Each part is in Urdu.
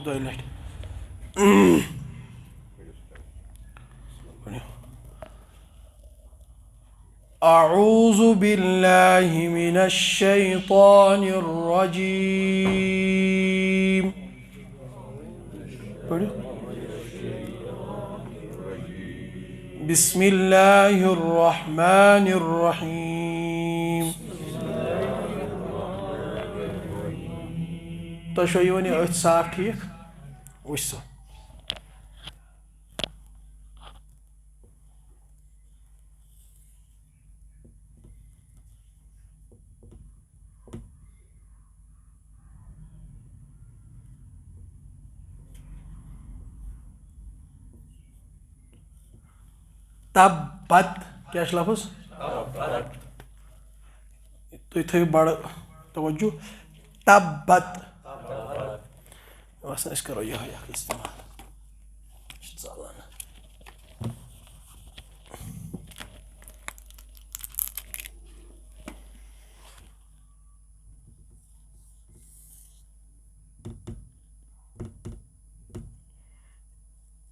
دۄیہِ لٹہِ أعوذ بالله من الشيطان الرجيم بسم الله الرحمن الرحيم تۄہہِ چھو یِوان یہِ أتھۍ صاف ٹھیٖک وٕچھ سا تبت کیا چھُ لفظ تُہۍ تھٲیِو بڑٕ توجہ تبت باسان أسۍ کرو یِہوٚے اکھ استعمال یہِ چھُ ژلان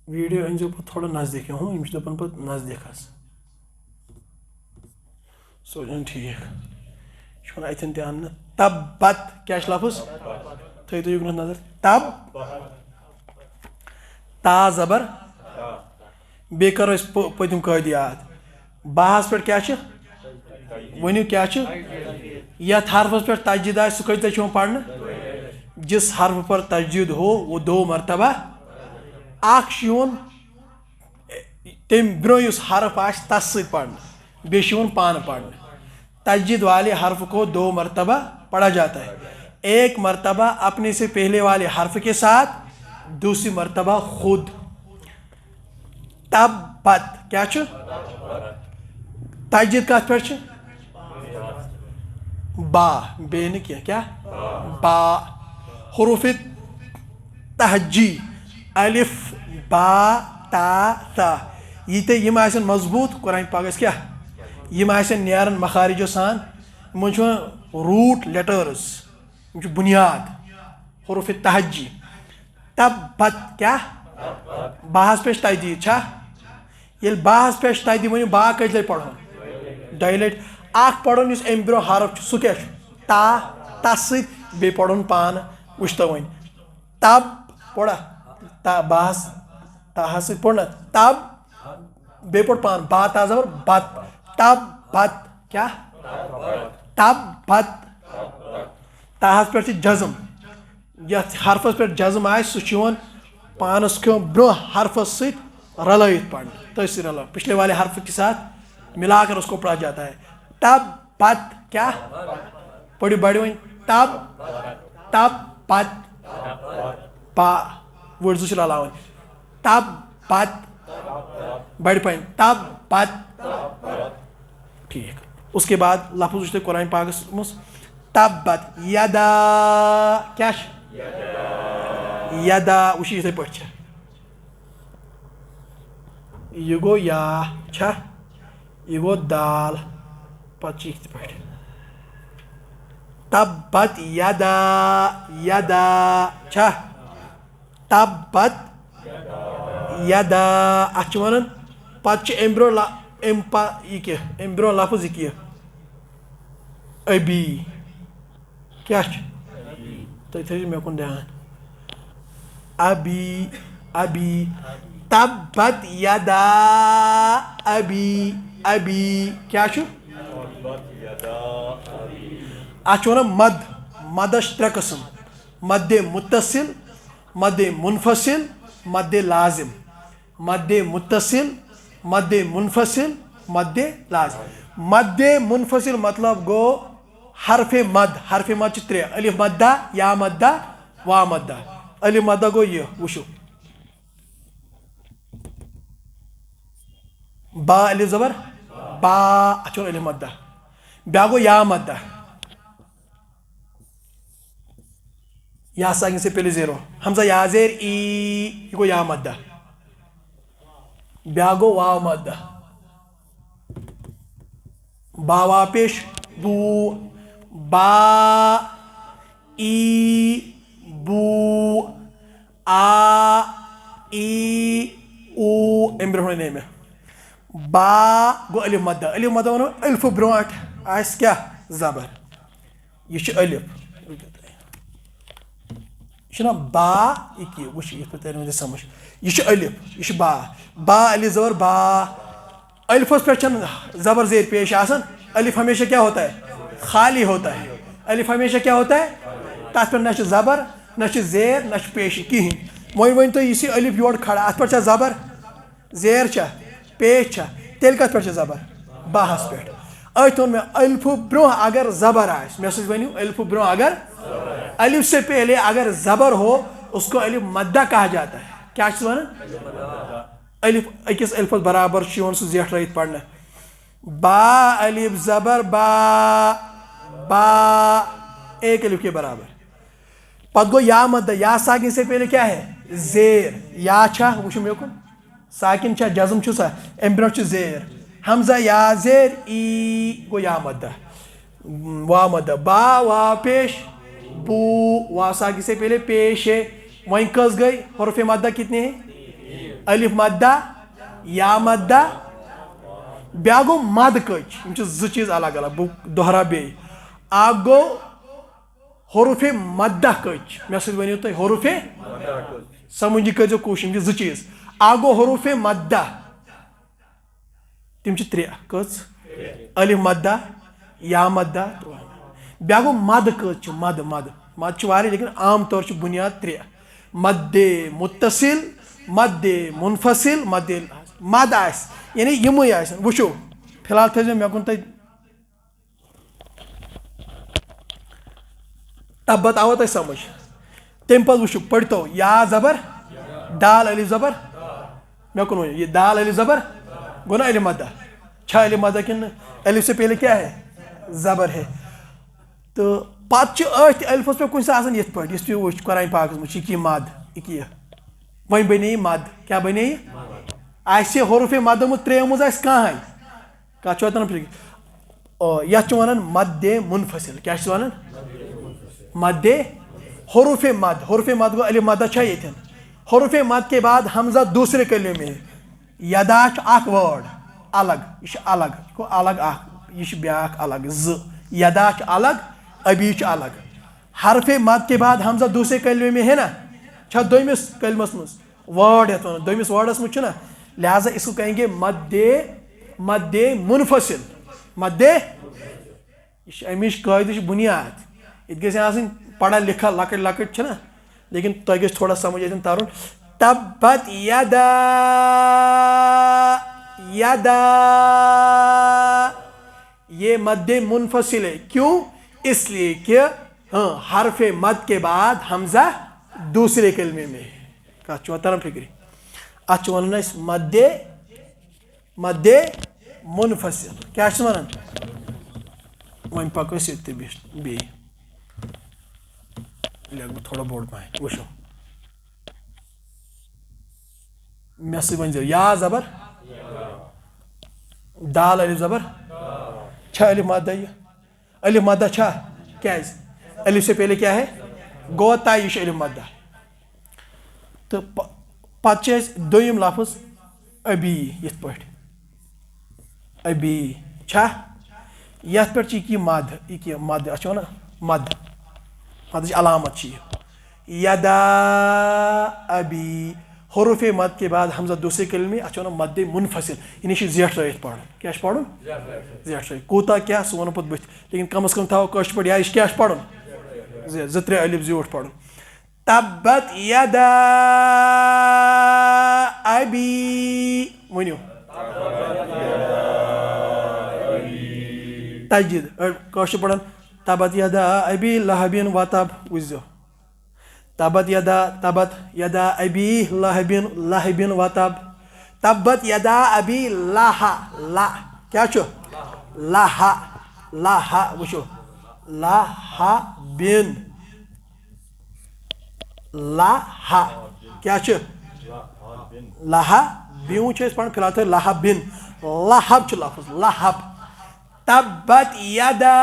ویٖڈیو أنۍزیو پتہٕ تھوڑا نزدیٖک یِم چھِ دپان پتہٕ نزدیٖک حظ سوزن ٹھیٖک یہِ چھُ وَنان اَتھٮ۪ن تہِ اَننہٕ تبت کیٛاہ چھُ لفظ تھٲیِو تُہۍ یُکنتھ نظر تب تا زبر بیٚیہِ کرو أسۍ پٔتِم قٲیدٕ یاد باہس پٮ۪ٹھ کیٛاہ چھِ ؤنِو کیٛاہ چھِ یتھ حرفس پٮ۪ٹھ تجدیٖد آسہِ سُہ کٔژِ لٹہِ چھُ یِوان پرنہٕ جس حرف پر تجدیٖد ہو وہ دو مرتبہ اکھ چھُ یِوان تمہِ برٛونٛہہ یُس حرف آسہِ تس سۭتۍ پرنہٕ بیٚیہِ چھُ یِوان پانہٕ پرنہٕ تجدید والے حرف کو دو مرتبہ پڑھا جاتا ہے ایک مرتبہ اپنے سے پہلے والے حرف کے ساتھ دوسری مرتبہ خود تبت کیا چھُ تجدید کتھ پٮ۪ٹھ چھِ با بیٚیہِ نہٕ کینٛہہ کیٛاہ با حروف تہجی الف با تا ثا ییٖتیٛاہ یِم آسن مضبوٗط قرآن پاکس کیٛاہ یِم آسن نیران مخارجو سان یِمن چھُ وَنان روٗٹ لیٹٲرٕز یِم چھِ بُنیاد حروف تہجی تبت کیٛاہ باہس پٮ۪ٹھ چھِ تجدیٖد چھا ییٚلہِ باہس پٮ۪ٹھ چھِ تجدیٖد ؤنِو با کٔژِ لٹہِ پرہون دۄیہِ لٹہِ اکھ پرُن یُس امہِ برٛونٛہہ حرف چھُ سُہ کیٛاہ چھُ تا تس سۭتۍ بیٚیہِ پرُن پانہٕ وٕچھتو وۄنۍ تب پوڑا تا باہس تاہس سۭتۍ پوٚر نہ تب بیٚیہِ پوٚر پانہٕ با تا زبر بت تب بت کیٛاہ تب بت تاہس پٮ۪ٹھ چھِ جزم یتھ حرفس پٮ۪ٹھ جزم آسہِ سُہ چھُ یِوان پانس کیٚو برٛونٛہہ حرفس سۭتۍ رلٲیِتھ پرنہٕ تٔتھۍ سۭتۍ رلٲیِتھ پچھلے والے حرف کے ساتھ ملا کر اس کو پڑھا جاتا ہے تب بت کیٛاہ پٔرِو بڑِ وۄنۍ تب تب بت با وٕڑ زٕ چھِ رلاوٕنۍ تب بت بڑِ پنٕنۍ تب بت ٹھیٖک اس کے بعد لفظ وٕچھ تُہۍ قرآن پاکس منٛز تبت یدا کیٛاہ چھِ یدا وٕچھِو یِتھٕے پٲٹھۍ چھِ یہِ گوٚو یا چھا یہِ گوٚو دال پتہٕ چھِ یِتھ پٲٹھۍ تبت یدا یدا چھا تبت یدا اتھ چھِ ونان پتہٕ چھِ امہِ برٛونٛہہ یہِ کیٛاہ امہِ برٛونٛہہ لفظ یہِ کیٛاہ ابی کیٛاہ چھُ تُہۍ تھٲیِو مےٚ کُن دیان ابی ابی تبت یدا ابی ابی کیٛاہ چھُ اتھ چھِ ونان مد مدس چھِ ترٛےٚ قٕسم مدِ متصل مدِ منفصل مدِ لازم مدِ متصل مدِ منفصل مدِ لازم مدِ منفصل مطلب گوٚو حرف مد چھِ ترٛےٚ الف مدہ یا مدہ وا مدہ الف مدہ گوٚو یہِ وٕچھِو با الف زبر با اتھ چھُ الف مدہ بیٛاکھ گوٚو یا مدہ یا آگے سے پہلے زیرو حمزہ یا زیر ای یہ گو یا مدہ بیٛاکھ گوٚو واو مدہ با وا پیش بو با ای بو آ ای او ام برو نیم با گو الف مدہ ونو الف برونٹ آس کیا زبر یہ الف یہ با یہ وچ یہ تر سمجھ یہ الف یہ با الف زبر با الفس پہ زبر زیر پیش آسان الف ہمیشہ کیا ہوتا ہے خالی ہوتا ہے الف ہمیشہ کیا ہوتا ہے تک پہ نہ زبر نہ زیر نہ پیش کہین ون تو یہ الف یور کھڑا ات پہ زبر زیر چھا پیش چھا تیل کت پہ زبر باہس پہ ات وون میں الف برو اگر زبر آس مے سۭتۍ ؤنِو الف برو اگر الف سے پہلے اگر زبر ہو اس کو الف مدہ کہا جاتا ہے کیا ون الف اکس الفس برابر سہ زیٹھرت پڑھنا با الف زبر با با ایک الف کے برابر پت گو یا مدہ یا ساکن سے پہلے کیا ہے زیر یا چھا وچھو مے کن ساکن چھا جزم چھسا ام برو زیر حمزہ یا زیر ای گو یا مدہ وا مدہ با وا پیش بو وا ساکن سے پہلے پیش ہے وہیں کس گئی حرف مدہ کتنے ہیں الف مدہ یا مدہ بیا گو مد کچ ز چیز الگ الگ بہ دوہرا بی اک گو حروف مدہ کچ مے سۭتۍ ؤنِو تُہۍ حروف سمجھ کٔرزیٚو کوٗشِش ز چیز اک گو حروف مدہ تم ترٛےٚ کٔژ الف مدہ یا مدہ بیا گو مد کٔژ مد مد مد واریاہ لیکن عام طور بنیاد ترٛےٚ مد متصل مد منفصل مد آس یعنی یمے آسن وچھو فی الحال تھٲیزیٚو مےٚ کُن تُہۍ تبت آوا تۄہہِ سمجھ تمہِ پتہٕ وچھو پٔرتو یا زبر دال الف زبر مےٚ کُن ؤنِو یہ دال الف زبر گو نا الف مدہ چھا الف مدہ کن الف سے پہلے کیا ہے زبر ہے تو پتہ اتھ الفس پہ کُنہِ ساتہٕ آسان یِتھ پٲٹھۍ یُس تُہۍ وٕچھ قرآن پاکس منٛز چھِ مد یہ وۄنۍ بنے یہ مد کیا بنے یہ آسہِ حروف مدہ منٛز ترٛیٚیو منٛز آسہِ کانٛہہ کتھ چھُ واتان فکر یتھ چھِ ونان مد منفصل کیا چھِ ونان مد حروف مد گو الف مدہ چھا یتن حروف مد کے بعد حمزہ دوسرے کلمے میں یدا اخ ورڈ الگ یہ الگ گو الگ اخ یہ بیاکھ الگ ز یدا الگ ابی الگ حرف مد کے بعد حمزہ دوسرے کلمے میں ہے نا چھا دویمس کلمس مز ورڈ یتھ ونان دویمس ورڈس مز چھنا لہذا اس کو کہیں گے مد منفصل مد یہ امچ قاعدہ بنیاد یہ گژھِ آسٕنۍ پڑھا لکھا لکٹ لکٹ چھنا لیکن تۄہہِ گژھِ تھوڑا سمجھ ییٚتٮ۪ن ترُن تبت یدا یدا یہ مد منفصل ہے کیوں اس لیے کہ حرف مد کے بعد حمزہ دوسرے کلمے میں کتھ چھُوا تران فکری اتھ چھِ ونان أسۍ مد منفصل کیا چھِ ونان وۄنۍ پکو أسۍ ییٚتہِ بیٚیہِ لیکھٕ تھوڑا بوڑ پہن وٕچھو مےٚ سۭتۍ ؤنۍ زیو یا زبر دال الف زبر چھا الف مدہ یہ الف مدہ چھا کیاز الف سے پہلے کیا ہے گوتا یہ الف مدہ تو پتہ چھِ أسۍ دوٚیِم لفظ ابی یِتھ پٲٹھۍ ابی چھا یتھ پٮ۪ٹھ چھِ یہِ مد یہ مد اتھ چھِ ونان مد مدٕچ علامت چھ یدا ابی حروف مد کے بعد حمزہ دوسرے کلمے اتھ ونان مد منفصل یعنی یہ زیٹھرٲیِتھ پڑھُن کیا پڑھُن زیٹھرٲیِتھ کوٗتاہ کیا سُہ ونو پتہٕ بٕتھِ لیکن کم از کم تھاوو کٲشِر پٲٹھۍ یا یہِ کیا پڑھُن زٕ ترٛےٚ الف زیوٗٹھ پڑھُن تبت یدا ابی ؤنِو تجدید کٲشِر پڑھن تبت یدا ابی لہبن وتب وٕچھزیو تبت یدا ابی لہبن وتب تبت یدا ابی لا کیا چھُ لاہ وٕچھو لہبن لاہ کیا چھُ لہبن چھِ أسۍ پران فی الحال تھٲیِو لہبن لہب چھُ لفظ لہب تبت یدا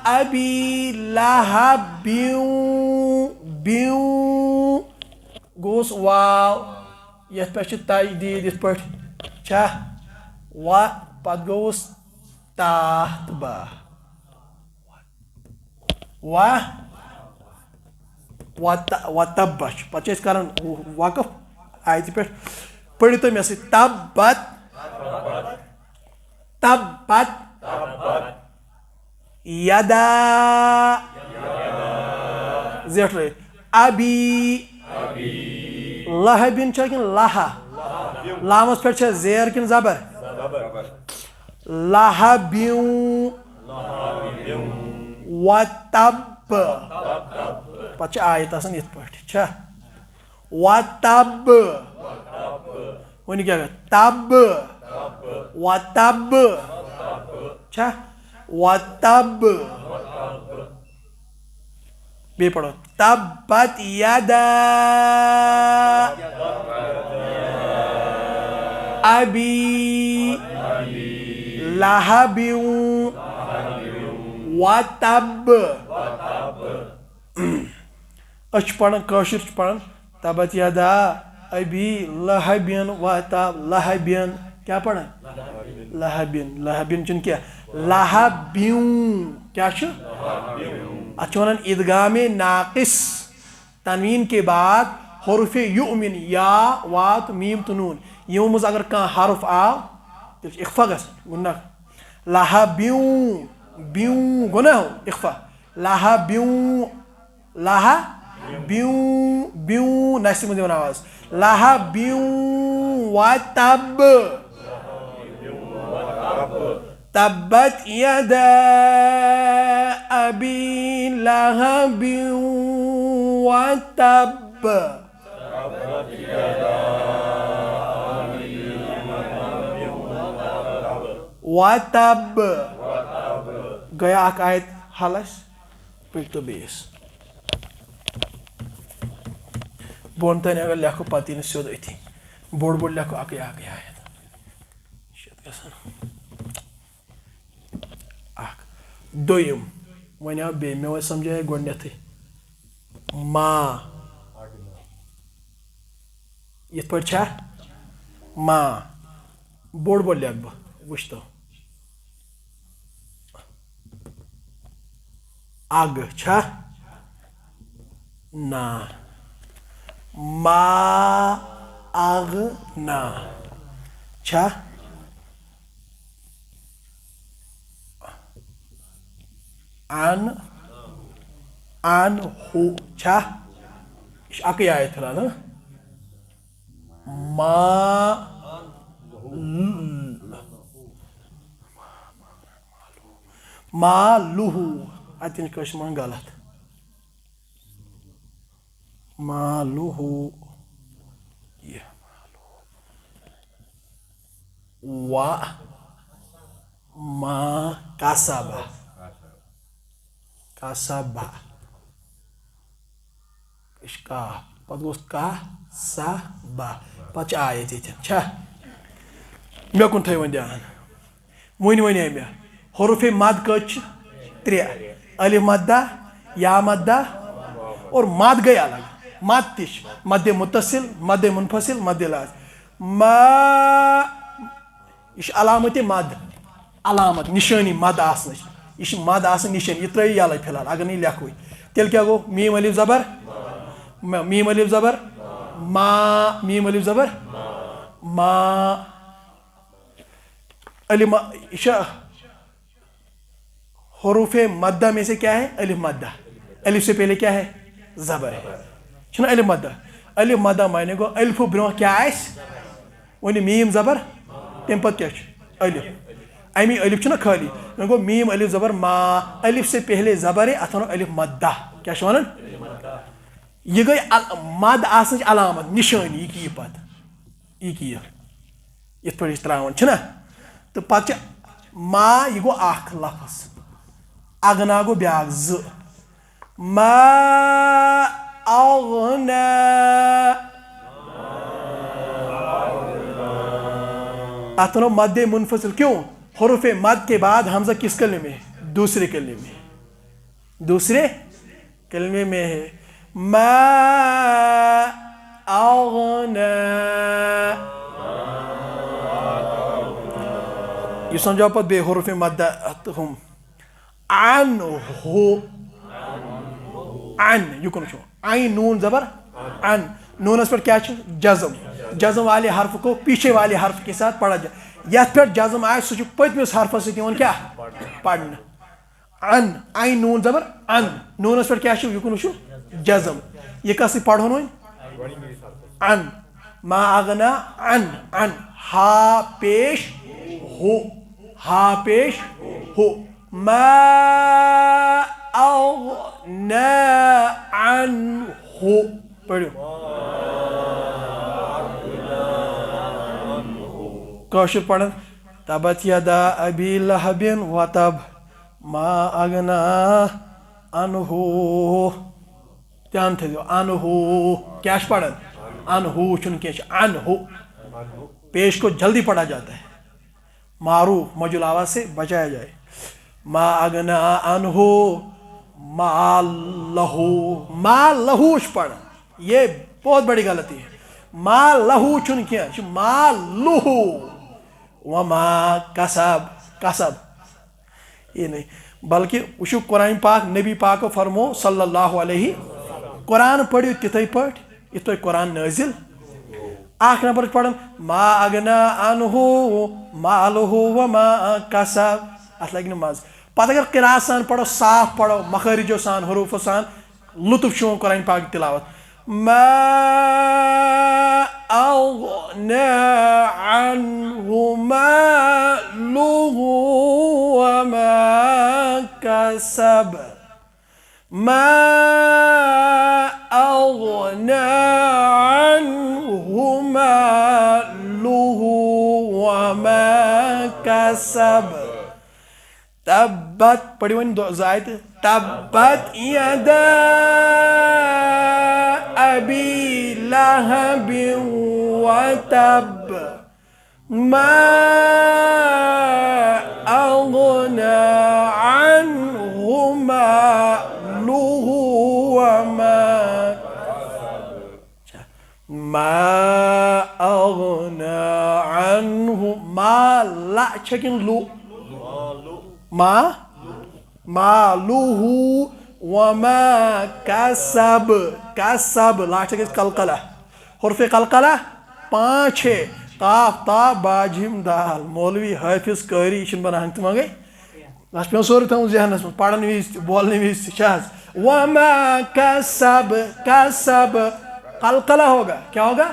ابی لہب گوس واو یتھ پہ تجدید یتھ پہ چھا و پت گوس تا تو با و تب پتہ کران وقف آیتہ پہ پڑھو تو مے سۭتۍ تبت یدا زیٹھ رٲیِتھ ابی لہبن چھا کن لہا لامس پہ چھا زیر کن زبر لہبیوں و تب پتہ آیت آسان یتھ پٲٹھۍ چھا و تب ونہِ کیٛاہ گژھِ تب و تب چھا و تب بیٚیہِ پڑھو تبت یدا ابی لہب و تب أسۍ چھِ پران کٲشِر چھِ پران تبت یدا ابی لہبن و تب لہبن کیا پڑھان لہبن چھُنہٕ کینٛہہ لہبیوں کیا چھُ اتھ چھِ ونان ادغام ناقص تنوین کے بعد حروف یؤمن یا وات میم تو نون یمو منٛز اگر کانٛہہ حرف آو تیٚلہِ چھُ اخفا گژھان گوٚو نہ لہبیوں بیوں گوٚو نا اخفا لہبیوں بیوں نسہِ منٛز یِوان آواز لہبیوں و تب تبت یدا ابی لہب و تب و تب گیا اکھ آیت حل اسہِ پٔرۍ تو بیٚیِس بۄن تانۍ اگر لیکھو پتہٕ یی نہٕ سیوٚد أتھی بوٚڑ لیکھو اکٕے آیت شیت گژھان اکھ دوٚیِم وۄنۍ آو بیٚیہِ مےٚ وۄنۍ سمجھاے گۄڈنیٚتھٕے ما یِتھ پٲٹھۍ چھا ما بوٚڑ لیکھٕ بہٕ وٕچھ تو اگ چھا نا ما اغ نا چھا ان ہو چھا یہ چھِ اکٕے آیت فِلحال مالوہو اتٮ۪ن چھِ کٲشِر ونان غلط مالوہو یہ و ما کسبہ کسبہ یہ چھِ کاف پتہٕ گوٚس کسبہ پتہٕ چھِ آیت ییٚتٮ۪ن چھا مےٚ کُن تھٲیِو وۄنۍ دھیان وٕنۍ وَنے مےٚ حروف مد کٔژ چھِ ترٛےٚ الف مدہ یا مدہ اور مد گٔے الگ مد تہِ چھِ مدِ متصل مدِ منفصل مدِ لازم ما یہ چھِ علامت مد علامت نشٲنی مد آسنٕچ یہ چھِ مد آسان نشٲنی یہ ترٛٲیِو یَلَے فِلحال اگر نہٕ یہِ لیکھوٕے تیٚلہِ کیٛاہ گوٚو میٖم الف زبر میٖم الف زبر ما میٖم الف زبر ما یہ چھا حروف مدہ میں سے کیا ہے الف مدہ الف سے پہلے کیا ہے زبر ہے چھُنہ الف مدہ معنی گوٚو الفو برونٛہہ کیٛاہ آسہِ وۄنۍ میٖم زبر تمہِ پتہٕ کیٛاہ چھُ الف امی الف چھُنہ خٲلی وۄنۍ گوٚو میٖم الف زبر ما الف سے پہلے زبر ہے اتھ ونو الف مدہ کیٛاہ چھِ ونان یہ گٔے مد آسنٕچ علامت نشٲنی یہ کی یہ پتہٕ یہ کی یِتھ پٲٹھۍ أسۍ تراوان چھِنہ تہٕ پتہٕ چھِ ما یہ گوٚو اکھ لفظ اغنا گوٚو بیٛاکھ زٕ ما اغنا اتھ ونو مد منفصل کیوں حروف مد کے بعد حمزہ کس کلمے میں ہے دوسرے کلمے میں ہے ما یہ سمجھو پتہ بے حروف مد ہم عن ہو عن یکن چھو عین نون زبر عن نونس پر کیا جزم جزم والے حرف کو پیچھے والے حرف کے ساتھ پڑھا جائے یت پہ جزم آئے سہ پتمس حرفس ستون کیا پڑھنا عن عین نون زبر عن نونس پر کیا یکن جزم یہ کس پڑھن وۄنۍ عن ما اغنا عن ہا پیش ہو ما اغنا عنہ پڑھو کاشر پڑھن تبت یدا ابی لہب وتب ما اغنا عنہ دھیان تھٲیزیو عنہ کیا پڑھن عنہ چھُنہٕ کینٛہہ عنہ پیش کو جلدی پڑھا جاتا ہے معروف مجھول آواز سے بچایا جائے ما اغنا عنہ ما لہو پڑھ یہ بہت بڑی غلطی ہے ما لہو چھن کیا ما لہو وما کسب یہ نہیں بلکہ وشو قرآن پاک نبی پاک فرمو صلی اللہ علیہ قرآن پڑھو تتھے پٹ یتھ قرآن نازل اخ نمبر پڑھن ما اغنا عنہ مالہ وما کسب ات لگہ مز پتہ اگر قراءت سان پڑھو صاف پڑھو مخارجو سان حروفو سان لطف چھو قرآن پاک تلاوت ما اغنا عنہ مالہ وما کسب ما اغنا عنہ مالہ وما کسب تبت پڑھی ون زائد تبت یدا ابی لہب وتب ما اغنا عنہ مالہ وما ما اغنا عنہ ما لا چھکن لو مالہ وما کسب لاسٹ گژھِ قلقلہ حرف قلقلہ 5 ہے قاف تا با جیم دال مولوی حافظ قاری یہ بنان تم گئی بس پہ سورے تھا ذہنس من پڑھن وز بولنے وز شاہز وما کسب قلقلہ ہوگا کیا ہوگا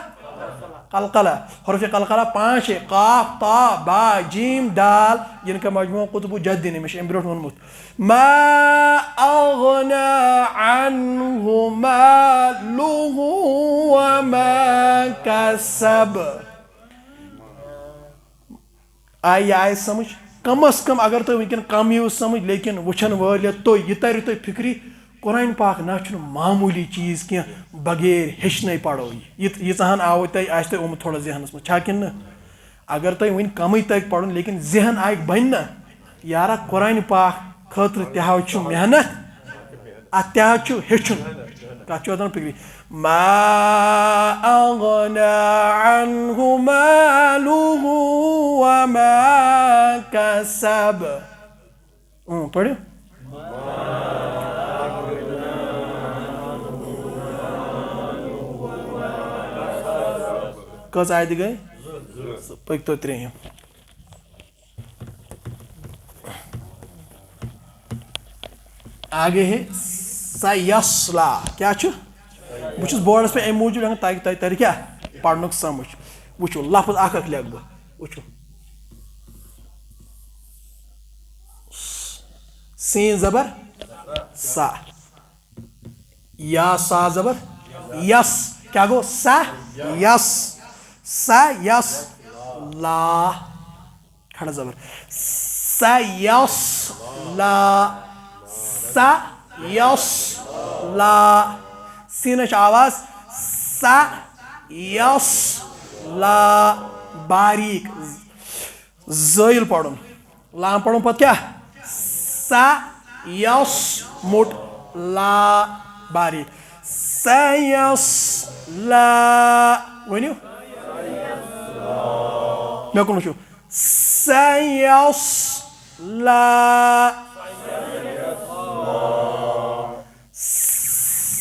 قلقلہ حرف قلقلہ 5 ہے قاف تا با جیم دال جن کا مجموع قطب جد نے مش امبروٹ ونمت ما اغنا عنہ مالہ وما کسب آئی سمجھ کم از کم اگر تو ونکن کم یو سمجھ لیکن وچھن وٲلۍ تو یہ تر تو فکری قرآن پاک نہ معمولی چیز کی بغیر ہیچن پڑھو یہ ژہان آو تہ آس تہ آمت تھوڑا ذہنس من چھا کن اگر تہ ون کم تک پڑھن لیکن ذہن آئی بن نا یارا قرآن پاک خاطر تہ محنت ات تہ ہیچن کت واتان فکری ما اغنا عنہ مالہ وما کسب پڑھو کس آیت گئی پک تو 3 آگے ہے سیسلا کیا بہت بورڈس پہ ام موجود تاکہ تہ تر کیا پڑھنک سمجھ وچو لفظ اخ لکھ بہ وچو سین زبر سا یا سا زبر یس کیا گو سا یس سا یس لا کھڑا زبر سا یس لا سا یس لا سینچ آواز سا یس لا باریک زائل پڑھن لام پڑھن پتہ کیا سا یس موٹ لا باریک سا یس لا ونیو مے کن وچھو سيصلى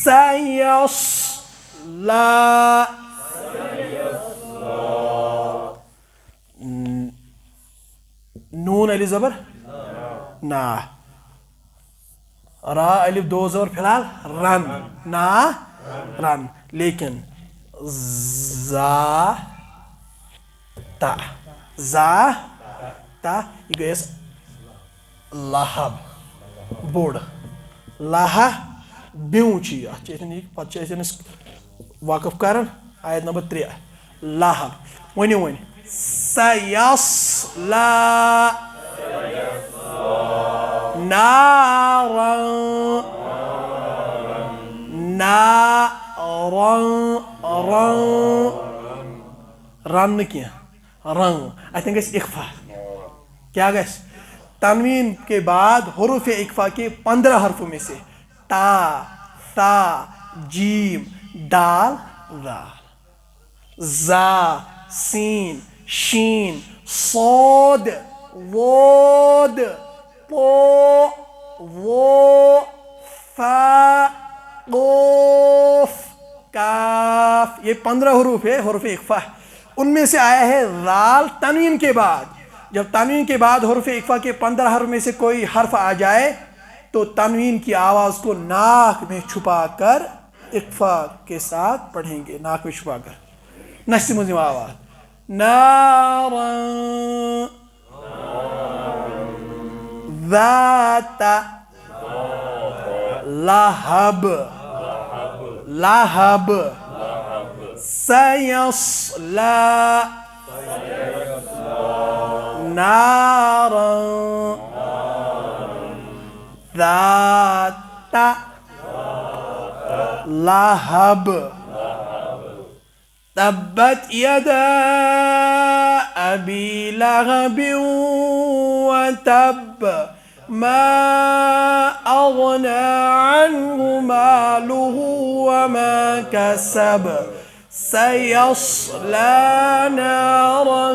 سيصلى نون الف زبر نا را الف دو زبر فی الحال رن نا رن لیکن زا تا زا تا یہ گئی لہب بوڑ لہا بیوں چی پتہ واقف کران آیت نمبر 3 لہب ونیو ون سیصلا نارا نارا رن کی رنگ اتن گھس اخفا کیا گھس تنوین کے بعد حروف اخفا کے 15 حرفوں میں سے تا ثا جیم دال ذال زا سین شین صاد واد طو وو فا قوف کاف یہ 15 حروف ہے حروف اخفا ان میں سے آیا ہے ذال تنوین کے بعد جب تنوین کے بعد حروف اخفا کے 15 حرف میں سے کوئی حرف آ جائے تو تنوین کی آواز کو ناک میں چھپا کر اخفا کے ساتھ پڑھیں گے ناک میں چھپا کر نشت مزم آواز نارا ذات لہب لہب سیصلا نارا ذات لہب تبت يدا أبي لهب وتب ما أغنى عنه ماله وما كسب سيصلى نارا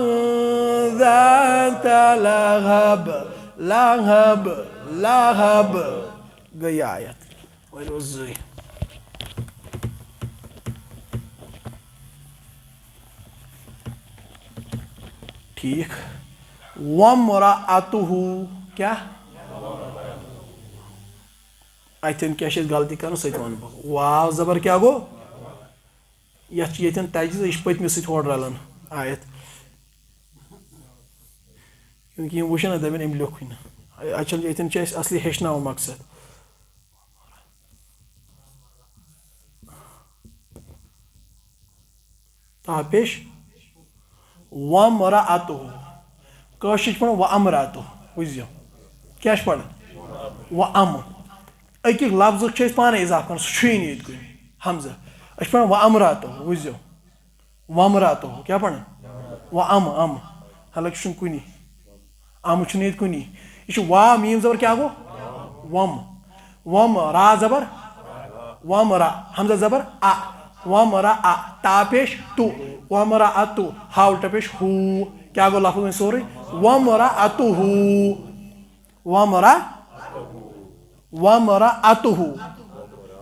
ذات لهب لهب لهب گئی آیت ویلوزی ٹھیک وَمْرَأَتُهُ کیا اتن کیا غلطی کرن ست ون بہ واو زبر کیا گو یتن تجزیہ یہ پتم ست رلان آیت کیونکہ یہ وچن دپن ام لیکھن اچھا یتن اصلی ہیچنا مقصد تاپیش وَمْرَأَتُهُ کٲشِر پڑھان وَأَمْرَأَتُهُ بوٗزِو کیٛاہ چھِ پڑھان وَأَم أکِس لفظُک چھِ أسۍ پانَے اِضافہٕ کران سُہ چھُیی نہٕ ییٚتہِ کُنہِ حمزہ أسۍ چھِ پڑھان وَأَمْرَأَتُهُ بوٗزِو وَأَمْرَأَتُهُ کیٛاہ پڑھان وَأَم أم حالانکہِ چھُنہٕ کُنی أم چھُنہٕ ییٚتہِ کُنی یہِ چھُ وا میٖم زبر کیٛاہ گوٚو وَم وَم را زبر وَم را حمزہ زبر أ وَم را أ تا پیش تُو وَمْرَأَتُهُ ہا الٹا پیش ہو کیا گو لفظ میں سورُے وَمْرَأَتُهُ وَمْرَأَتُهُ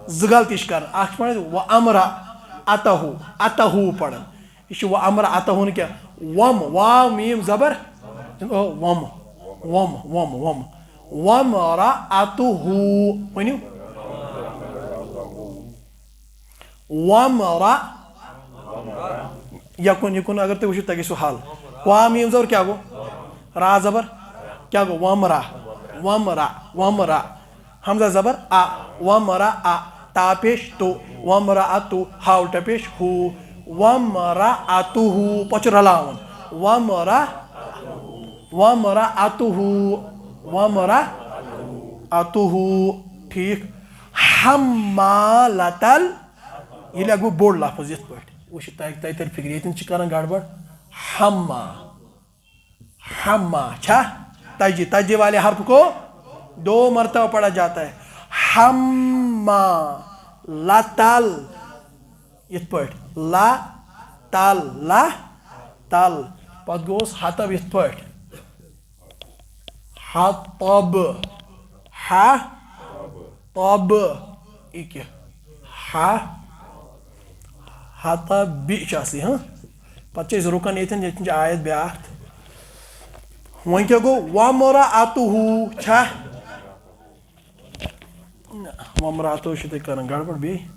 زٕ غلطی چھِ کران اکھ چھِ پڑھان وَأَمْرَأَتَهُ اَتَہُ پڑھان یہ چھُ وَأَمْرَأَتَهُ نہٕ کینٛہہ وَم واو میٖم زبر وَم وَم وَم وَم وَمْرَأَتُهُ ؤنِو یکن اگر تُہۍ وٕچھِو تۄہہِ گژھِوٕ حل وا میٖم زبر کیٛاہ گوٚو را زبر کیٛاہ گوٚو وَمرا وَمرا وَمرا حمزہ زبر أ وَمرا أ تا پیش تو وَمرأتُ ہا الٹا پیش ہو وَمرأتُهُ پتہٕ چھُ رلاوُن وَمرأتُهُ ٹھیٖک حمالتل یہ لگو بوڑ لفظ یت پٲٹھۍ وٕچھِو تۄہہِ تَرِ فِکرِ ییٚتٮ۪ن چھِ کران گڑبڑ حما حما چھا تجی والے حرف کو 2 مرتبہ پڑھا جاتا ہے حما لتل یت پٲٹھۍ لا تل لا تل پتہٕ گوس حتب یت پٲٹھۍ حطب حطب یہ کیا حطب اسی ہاں پتہ رکان یتن یہ آیت بیاکھ وۄنۍ کیٛاہ گوٚو وَمرأتُہُ چھا وَمرأتُہُ چھِ تُہۍ کران گڑبڑ بیٚیہِ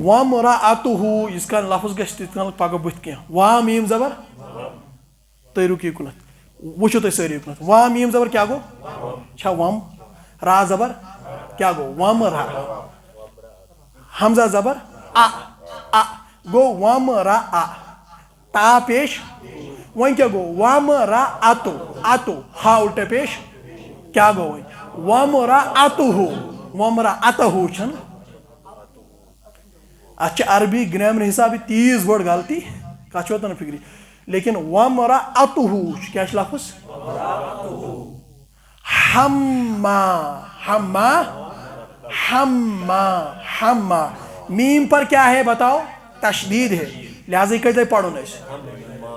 وَمرأتُہُ یِژھ کال لفظ گژھِ تِتھ کال پگہہ بٕتھِ کینٛہہ وام میٖم زبر تُہۍ رُکِو کُنتھ وٕچھِو تُہۍ سٲری کُنتھ وام میٖم زبر کیٛاہ گوٚو چھا وم را زبر کیٛاہ گوٚو وَمرا حمزہ زبر گوٚو وَمرأ تا پیش وۄنۍ کیٛاہ گوٚو وَمرأتُ اتُ ہا الٹا پیش کیٛاہ گوٚو وۄنۍ وَمرأتُہُ وَمرأتہُ چھَنہٕ اَتھ چھِ عربی گرٛیمر حساب تیٖژ بٔڑ غلطی کَتھ چھِ واتان فِکرِ لیکن وَمرأتُہُ کیٛاہ چھُ لفظ ہما ہما ہما ہما میم پر کیا ہے بتاؤ تشدید ہے لہٰذا یہ کتنے پڑھن اس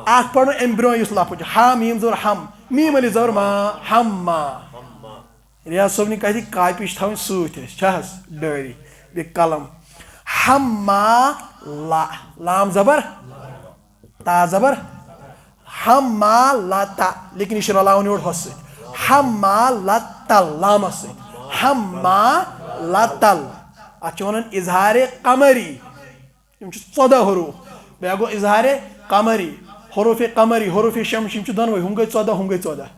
اتھ پڑھن ام برو اس لفظ ہا میم زور ہم میم علی زور ما ہما ریاض صٲب نے کہتی کاپی تھاوٕنۍ سۭتۍ أسۍ چھا حظ ڈٲری بیٚیہِ قلم ہما لا لام زبر تا زبر ہما لتا لیکن یہ رلاون یور ہس سۭتۍ ہما لتل لامس سۭتۍ ہما لتل اتھ چھِ ونان اظہار قمری یِم چھِ 14 حروف بیٚیہِ گوٚو اظہار قمری حروف قمری حروف شمس یِم چھِ دۄنوَے ہُم گٔے 14 ہُم گٔے 14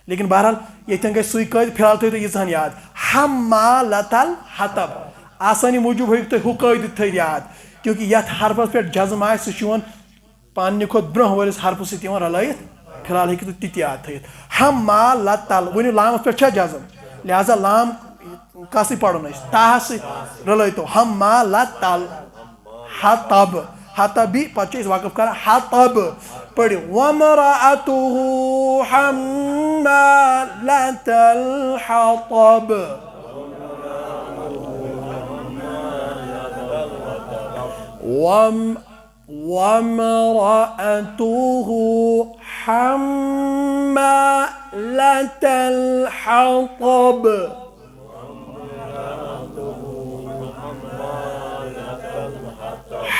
لیکن بہرحال ییٚتٮ۪ن گژھِ سُے قٲیدٕ فِلحال تھٲیِو تُہۍ ییٖژہن یاد ہما لتل حطب آسانی موٗجوٗب ہیٚکِو تُہۍ ہُہ قٲیدٕ تھٲیِتھ یاد کیونکہِ یتھ حرفس پٮ۪ٹھ جزم آسہِ سُہ چھُ یِوان پننہِ کھۄتہٕ برونٛہہ وٲلِس حرفہٕ سۭتۍ یِوان رلٲیِتھ فِلحال ہیٚکِو تُہۍ تِتہِ یاد تھٲیِتھ ہما لتل ؤنِو لامس پٮ۪ٹھ چھا جزم لہذا لام کس سۭتۍ پرُن أسۍ تاہس سۭتۍ رلٲیتو ہما لتل حطب حطبی پتہٕ چھِ أسۍ وقف کران حطب پٔرِو وَمرأتُهُ حمالة الحطب وَامْرَأَتُهُ حمالة الحطب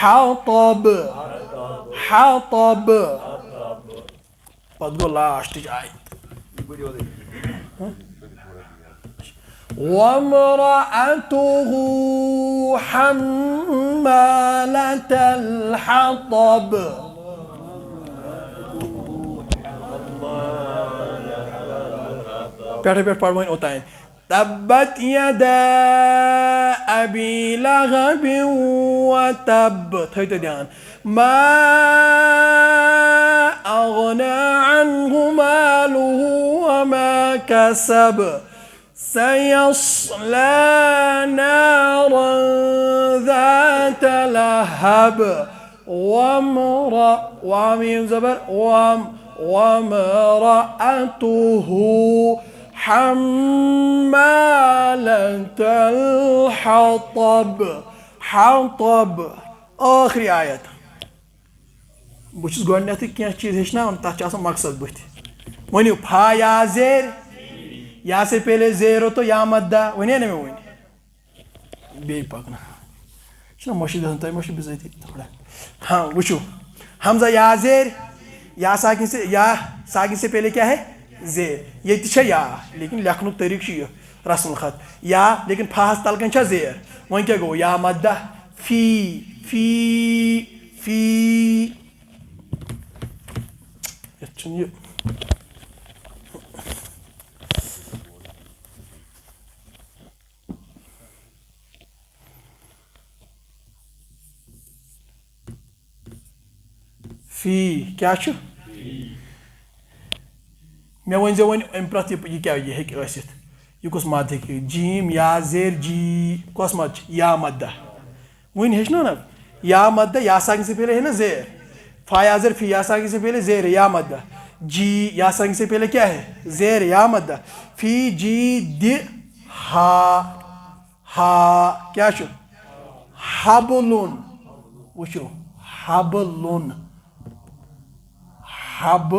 حطب حطب پتہٕ گوٚو لاسٹٕچ آیت وَامْرَأَتُهُ حمالة الحطب پٮ۪ٹھٕ پٮ۪ٹھ پَرٕ وۄنۍ اوٚتانۍ تبت يدا أبي لهب وتب تھٲیِو دھیان ما أغنى عنه ماله وما كسب سيصلى نارا ذات لهب واميم زبر وامرأته حمالة الحطب حطب آخری آیت بہٕ چھُس گۄڈٕنٮ۪تھٕے کینٛہہ چیٖز ہیٚچھناوان تَتھ چھُ آسان مقصد بٕتھِ ؤنِو فا یا زیر یا سے پہلے زیر تو یا مدہ ؤنے نا مےٚ وٕنۍ بیٚیہِ پکنہٕ چھُنہ مٔشِد گژھان تۄہہِ ما چھُ بِذٲتی تھوڑا ہاں وٕچھو حمزہ یا زیر یا ساکن سے پہلے کیا ہے زیر یہ چھا یا لیکن لکھنُک طریقہٕ چھُ یہِ رسم الخط یا لیکن فاہس تلکن چھا زیر وۄنۍ کیٛاہ گوٚو یا مدہ فی فی فی یتھ چھُنہٕ یہِ فی کیٛاہ چھُ مےٚ ؤنۍزیو وۄنۍ اَمہِ پرٛٮ۪تھ یہِ کیٛاہ یہِ ہیٚکہِ ٲسِتھ یہِ کُس مد ہیٚکہِ جیٖم یا زیر جی کۄس مد چھِ یا مدہ وٕنۍ ہیٚچھنو نا یا مدہ یا ساکن سے پہلے ہے نا زیر فا یا زیر فی یا ساکن سے پہلے زیر یا مدہ جی یا ساکن سے پہلے کیا ہے زیر یا مدہ فی جی د ہا ہا کیا چھُ حبلن وٕچھو حبلن حب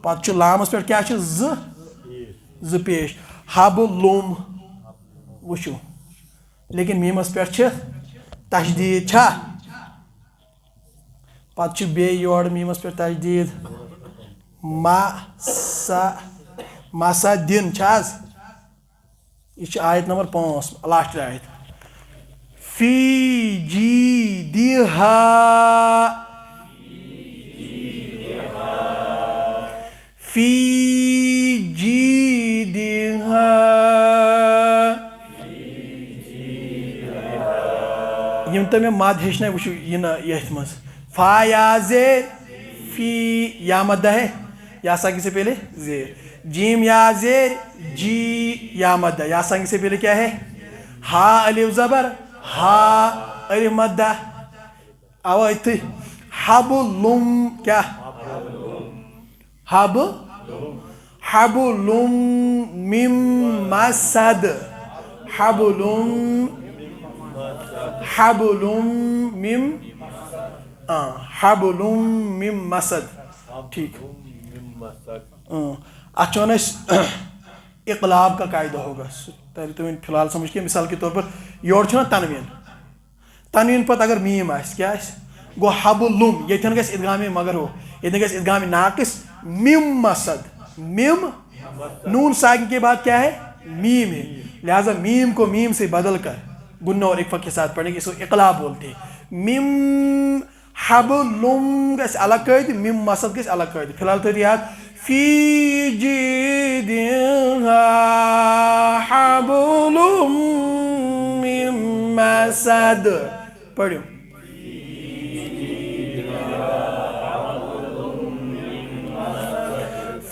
پتہ لامس پہ کیا ز پیش حبلم وچھو لیکن میمس پہ تشدید چھا پتہ بے یور میمس پہ تشدید مسا دن چھاز یہ آیت نمبر 5 لاسٹ آیت فی جیدہا فی جیدہا یم تو میں مد ہیچھنا وچھو یہ نا یتھ مز فا یا زیر فی یا مدہ ہے یا سنگ سے پہلے زیر جیم یا زیر جی یا مدہ یا سنگ سے پہلے کیا ہے ہا الف زبر ہا الف مدہ او اتھی حبلم کیا حبلم من مسد حبلم من مسد ٹھیک اچھا اقلاب کا قاعدہ ہوگا پہلے تو فی الحال سمجھ کے مثال کے طور پر یور چھنا تنوین پتہ اگر میم آس کیا گو حبلم یتن گژھِ ادغام مگر ہو یتن گژھِ ادغام ناقص مم مسد مم نون ساکن کے بعد کیا ہے میم ہے لہذا میم کو میم سے بدل کر گنہ اور اکفا کے ساتھ پڑھیں گے اس کو اقلاب بولتے ہیں مم حبلم گژھِ الگ قید مم مسد گژھِ الگ قید فی الحال تھٲیِو یاد فی جیدہا حبلم من مسد پڑھو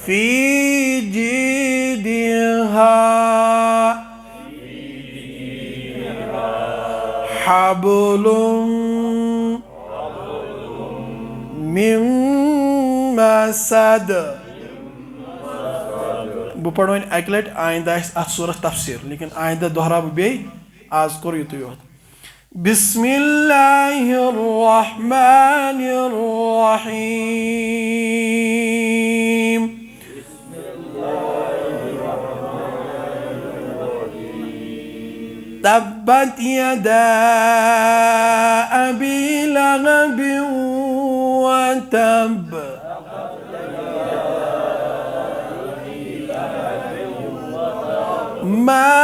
فی جیدہا حبلم من مسد بہ پڑھو اکہ لٹہ آئندہ ات صورت تفسیر لیکن آئندہ دہرا بہ بی آز کور یتُے یوت بسم اللہ الرحمن الرحیم تبت یدا ابی لہب وتب ما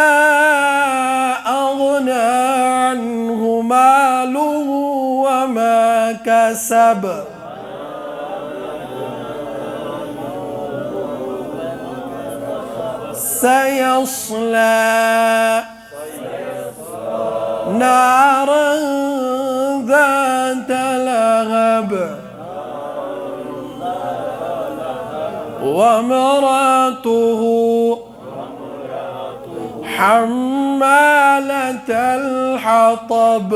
اغنى عنه ماله وما كسب سيصلى نارا ذات لهب وامرأته حمالة الحطب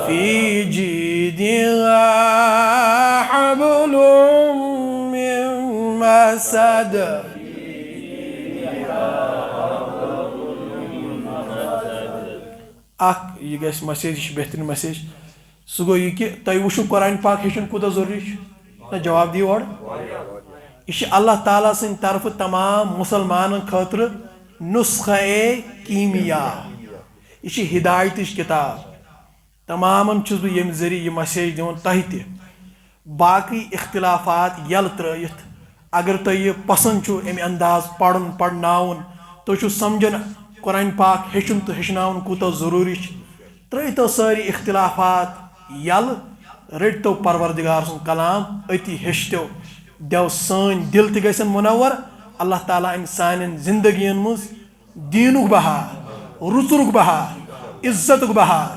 في جيدها حبل من مسد یہ گژھِ مسیج یہ بہترین مسیج سہ گو یہ کہ تُہۍ وٕچھِو قرآن پاک ہیٚچھُن کوٗتاہ ضروٗری چھُ نہ جواب دِیِو اورٕ یہ اللہ تعالیٰ سٕنٛدِ طرفہٕ تمام مُسلمانن خٲطرٕ نسخہ کیٖمیا یہ ہدایتٕچ کتاب تمامن چھُس بہٕ ییٚمہِ ذٔریعہٕ یہِ مسیج دِوان تۄہہِ تہِ باقٕے اختلافات یلہٕ ترٲیِتھ اگر تۄہہِ یہِ پسنٛد چھُ اَمہِ انداز پرُن پرناوُن تُہۍ چھُو سمجھان قرآن پاک ہیٚچھُن تہٕ ہیٚچھناوُن کوٗتاہ ضروٗری چھُ ترٲیتو سٲری اختلافات یلہٕ رٔٹتو پروردگار سُنٛد کلام أتی ہیٚچھتو دیو سٲنۍ دل تہِ گژھن منور اللہ تعالیٰ أمۍ سانٮ۪ن زندگین منٛز دیٖنُک بہار رُژُرُک بہار عزتُک بہار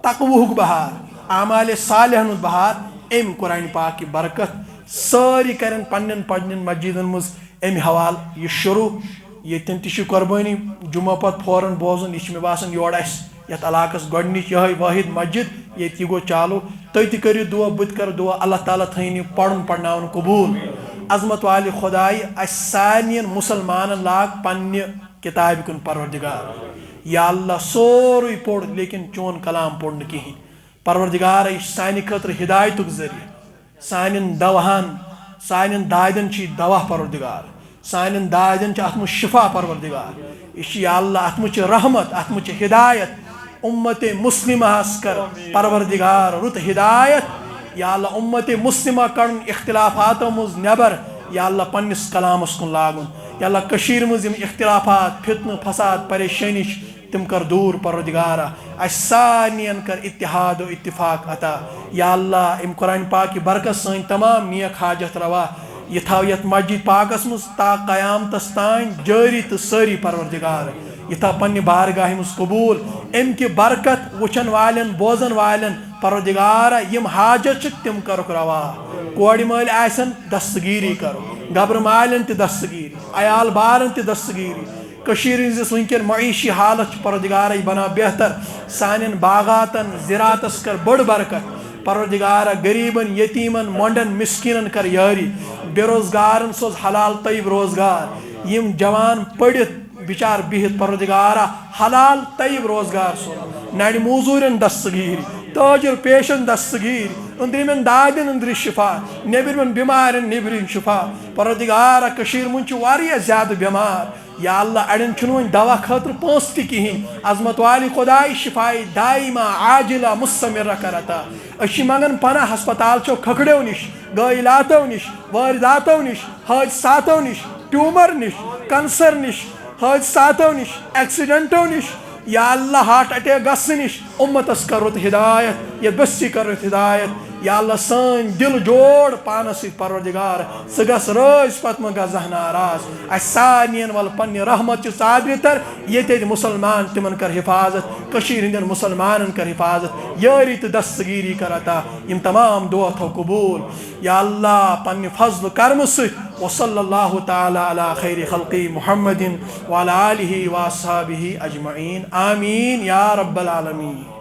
تقوہُک بہار اعمالِ صالحن ہُنٛد بہار أمۍ قرآن پاک کی برکت سٲری کرن پننٮ۪ن پننٮ۪ن مسجدن منٛز اَمہِ حوالہٕ یہِ شروع ییٚتٮ۪ن تہِ چھِ قۄربٲنی جمعہ پتہٕ فوراً بوزُن یہِ چھِ مےٚ باسان یورٕ اَسہِ یتھ علاقس گۄڈنِچ یِہٕے وٲحد مسجد ییٚتہِ یہِ گوٚو چالوٗ تُہۍ تہِ کٔرِو دُعا بہٕ تہِ کرٕ دُعا اللہ تعالیٰ تھٲیِن یہِ پرُن پرناوُن قبوٗل عظمت والہِ خۄدایہِ اَسہِ سارنٕیَن مُسلمانن لاگ پننہِ کِتابہِ کُن پروردگار یا اللہ سورُے پوٚر لیکن چون کلام پوٚر نہٕ کِہیٖنۍ پروردگارا یہِ چھِ سانہِ خٲطرٕ ہدایتُک ذٔریعہٕ سانن دوہان سانن دادن چی دوا پروردگار سانن دادن چی اتم شفا پروردگار یہ اللہ اتم چی رحمت اتم چی ہدایت امت مسلمہ کر پروردگار رت ہدایت یا اللہ امت مسلمہ کڑن اختلافات مز نبر یا اللہ پنس کلامس کن لاگن یا اللہ کشیر مز اختلافات فتنہ فساد پریشانی تم کر دور پروردگارا اس سانین کر اتحاد و اتفاق عطا یا اللہ ام قرآن پاک کی برکت سن تمام نیک حاجت روا یہ تھاو یت مسجد پاکس مز تا قیامتس تان جاری تو ساری پروردگار یہ تھا پنہ بارگاہ مز قبول ام کی برکت وچن والن بوزن والن پروردگارا یم حاجت تم کرک روا کوڑ مل آسن دستگیری کرو گبر مالن تہ دستگیری عیال بارن تہ دستگیری کشیر ہز ونکن معیشی حالت پروردگار بنا بہتر سانن باغاتن زراعتس کر بڑ برکت پروردگار غریبن یتیمن مونڈن مسکینن کر یاری بے روزگارن سوز حلال طیب روزگار یم جوان پڑھت بچار بہت پروردگار حلال طیب روزگار سوز نڑ موزورن دستگیری تاجر پیشن دستگیر اندرمن دادن اندر شفا نیبرمن بیمارن نیبرین شفا پروردگار کشیر من چھ واریاہ زیادہ بیمار یا اللہ اڑن چھن دوا خاطر پونس تہ کہین عظمت والی خدائی شفائی دائمہ عاجلہ مستمرہ کرتا اچھی منگن پناہ ہسپتال چو کھکڑیو نش گائلاتو نش وارداتو نش حادثاتو نش ٹیومر نش کنسر نش حادثاتو نش ایکسیڈنٹو نش یا اللہ ہارٹ اٹیک گس نش امتس کرت ہدایت یہ بسی کرت ہدایت یا اللہ سن دل جوڑ پانس ست پروردگار سہ گس راز پت مہ گس زہ ناراض اس سانین ول پنہ رحمت چہ ژادر تر یہ مسلمان تمن کر حفاظت کشیر ہندین مسلمانن کر حفاظت یاری تو دستگیری کر عطا یم تمام دعا تھو قبول یا اللہ پنہ فضل کرم ست وصلی اللہ تعالی علی خیر خلقی محمد وعلی آلہ واصحابہ اجمعین آمین یا رب العالمین.